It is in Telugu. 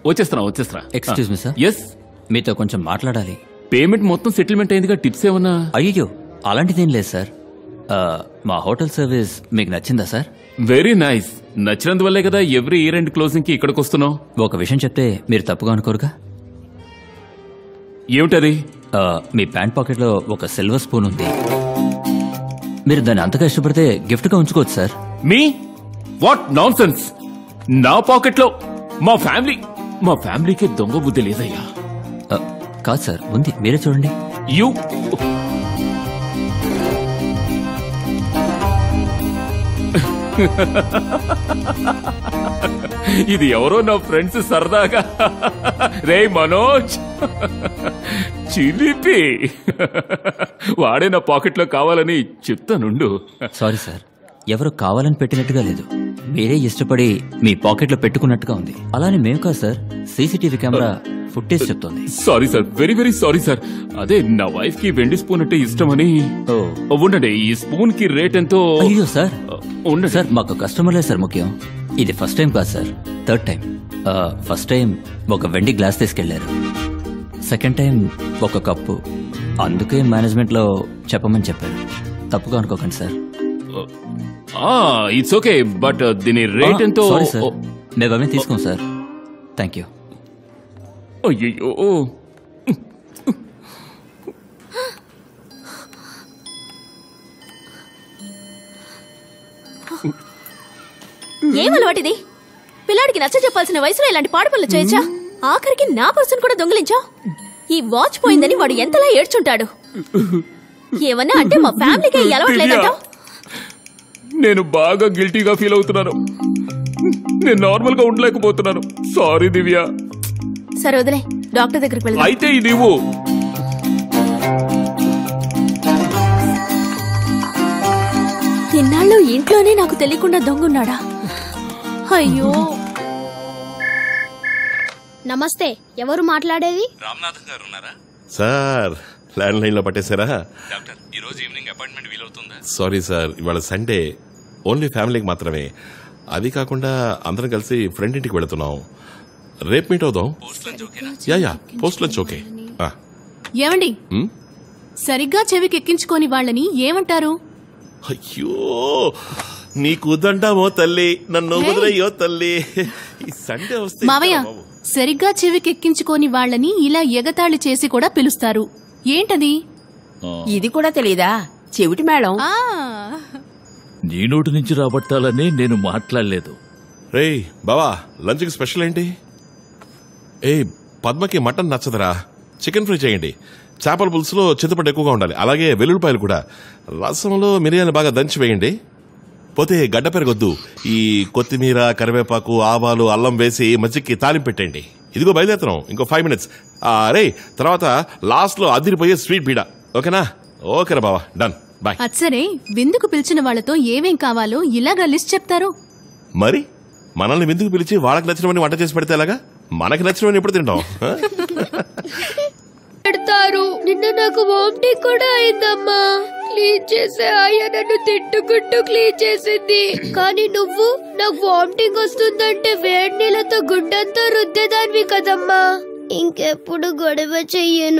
వచ్చేస్తున్నా. Excuse me sir. ఎస్, మీతో కొంచెం మాట్లాడాలి. పేమెంట్ మొత్తం సెటిల్మెంట్ అయిందిగా, టిప్స్ ఏమన్నా? అయ్యో అలాంటిదేం లేదు సార్. మా హోటల్ సర్వీస్ మీకు నచ్చిందా సార్? Very nice. నచ్చినందువల్లే కదా ఎవ్రీ ఇయర్ ఎండ్ క్లోజింగ్ కి ఇక్కడికి వస్తున్నావు. ఒక విషయం చెప్తే మీరు తప్పుగా అనుకోరుగా? ఏమిటది? మీ ప్యాంట్ పాకెట్ లో ఒక సిల్వర్ స్పూన్ ఉంది. మీరు దాన్ని అంతగా ఇష్టపడితే గిఫ్ట్ గా ఉంచుకోవచ్చు sir. Me what non sense! నా పాకెట్ లో మా ఫ్యామిలీకి దొంగ బుద్ధి లేదయ్యా. కాదు సార్, ఉంది, మీరే చూడండి. యూ ఇది ఎవరో నా ఫ్రెండ్స్ సరదాగా రే మనోజ్ చిలిపి వాడే నా పాకెట్ లో కావాలని చెప్తానుండు. సారీ సార్, ఎవరు కావాలని పెట్టినట్టుగా లేదు, మీరే ఇష్టపడి మీ పాకెట్ లో పెట్టుకున్నట్టుగా ఉంది. అలానే మేము కాదు సార్, సీసీటీవీ కెమెరా ఫుటేజ్ చెప్తోంది. Sorry sir, very very sorry sir. అదే నా వైఫ్ కి వెండి స్పూన్ అంటే ఇష్టమని. ఉండండి, ఈ స్పూన్ కి రేట్ ఎంతో? అయ్యో సార్, ఉండండి సార్, మాకు కస్టమర్లే సార్ ముఖ్యం. ఇది ఫస్ట్ టైం కాదు sir, third time. First time ఒక వెండి గ్లాస్ తీసుకెళ్లారు, సెకండ్ టైం ఒక కప్పు. అందుకే మేనేజ్మెంట్ లో చెప్పమని చెప్పారు. తప్పుగా అనుకోకండి సార్. ఇట్స్ ఓకే, బట్ దీని రేట్ ఎంతో? సారీ సార్, మేమేమీ తీసుకోం సార్. Thank you. అయ్యో, ఏం అలవాటిది? పిల్లాడికి నచ్చ చెప్పాల్సిన వయసులో ఇలాంటి పాడు పనులు చేయొచ్చా? ఆఖరికి నా పర్సన్ కూడా దొంగిలించా. ఈ వాచ్ పోయిందని వాడు ఎంతలా ఏడ్చుంటాడు. ఏమన్నా అంటే మా ఫ్యామిలీకి అలవాట్లేదంట. నేను బాగా గిల్టీగా ఫీల్ అవుతున్నాను. నేను నార్మల్ గా ఉండలేకపోతున్నాను. సారీ దివ్య. సరే వదిలే, డాక్టర్ దగ్గరికి వెళ్దాం. అయితే ఇది ఇన్నాళ్ళు ఇంట్లోనే నాకు తెలియకుండా దొంగున్నాడా? అయ్యో. నమస్తే, ఎవరు మాట్లాడేది? రామనాథన్ గారు ఉన్నారా? సార్, ల్యాండ్ లైన్ లో పట్టేశారా? డాక్టర్, ఈ రోజు ఈవినింగ్ అపాయింట్మెంట్ వీలవుతుందా? సారీ సార్, ఇవాళ సండే, ఓన్లీ ఫ్యామిలీకి మాత్రమే. అది కాకుండా అందరం కలిసి ఫ్రెండ్ ఇంటికి వెళుతున్నాం. రేపు మీట్ అవుదాం. Yeah post lunch okay. ఏమండి, సరిగ్గా చెవికి ఎక్కించుకోని వాళ్ళని ఏమంటారు? అయ్యో, నీకు దండమో తల్లి, నన్ను వదిలేయో తల్లి. ఈ సండే వస్తే మావయ్య, సరిగ్గా చెవికి ఎక్కించుకోని వాళ్ళని ఇలా ఎగతాళి చేసి కూడా పిలుస్తారు. ఏంటది? ఇది కూడా తెలీదా? చెవిటి మేళం. నీ నోటి నుంచి రాబట్టాలని నేను మాట్లాడలేదు. రేయ్ బావా, లంచ్కి స్పెషల్ ఏంటి? పద్మకి మటన్ నచ్చదురా, చికెన్ ఫ్రై చేయండి. చేపల పులుసులో చింతపండు ఎక్కువగా ఉండాలి, అలాగే వెల్లుల్లిపాయలు కూడా. రసంలో మిరియాలు బాగా దంచి వేయండి. పోతే గడ్డ పెరగొద్దు. ఈ కొత్తిమీర, కరివేపాకు, ఆవాలు, అల్లం వేసి మజ్జికి తాలింపు పెట్టండి. ఇదిగో బయలుదేరుతున్నాం, ఇంకో 5 minutes. రే, తర్వాత లాస్ట్ లో అదిరిపోయే స్వీట్ బీడా. ఓకేనా? ఓకేరా బావా, డన్, బాయ్. అచ్చరే, విందుకు పిలిచిన వాళ్లతో ఏమేం కావాలో ఇలాగా లిస్ట్ చెప్తారు. మరి మనల్ని విందుకు పిలిచి వాళ్ళకి నచ్చినవని వంట చేసి పెడితే ఎలాగా? మనకి నచ్చినవని ఎప్పుడు తింటాం? పెడతారు. నిన్న నాకు వామిటింగ్ కూడా అయిందమ్మా. క్లీన్ చేసే ఆయ నన్ను తిట్టుకుంటూ క్లీన్ చేసింది. కానీ నువ్వు నాకు వామిటింగ్ వస్తుందంటే వేడి నీళ్ళతో గుడ్డంతా రుద్దేదానివి కదమ్మా. ఇంకెప్పుడు గొడవ చెయ్యను.